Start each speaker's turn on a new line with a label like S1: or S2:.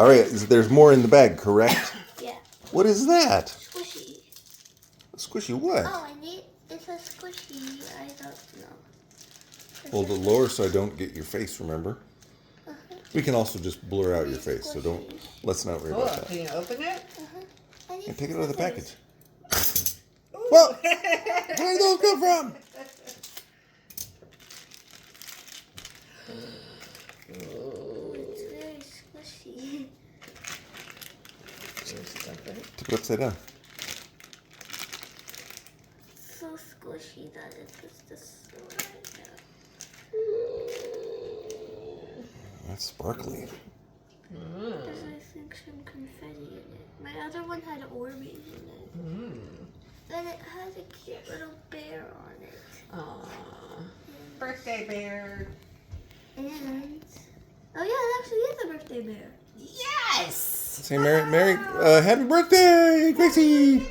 S1: All right, there's more in the bag, correct?
S2: Yeah.
S1: What is that?
S2: Squishy.
S1: A squishy what?
S2: Oh, it's a squishy. I don't know.
S1: Hold it lower so I don't get your face, remember? We can also just blur out your face, so let's not worry about that.
S3: Can you open it?
S1: And take it out of the package. Well, where did those come from?
S2: It's very squishy.
S1: Tip it upside down.
S2: So squishy that it just right now.
S1: That's sparkly.
S2: There's, I think, some confetti in it. My other one had Orbeez in it. Then it has a cute little bear on it.
S3: Aww. Birthday bear.
S2: And oh yeah, it actually is a birthday bear.
S3: Yes!
S1: Say Merry, happy birthday, Gracie!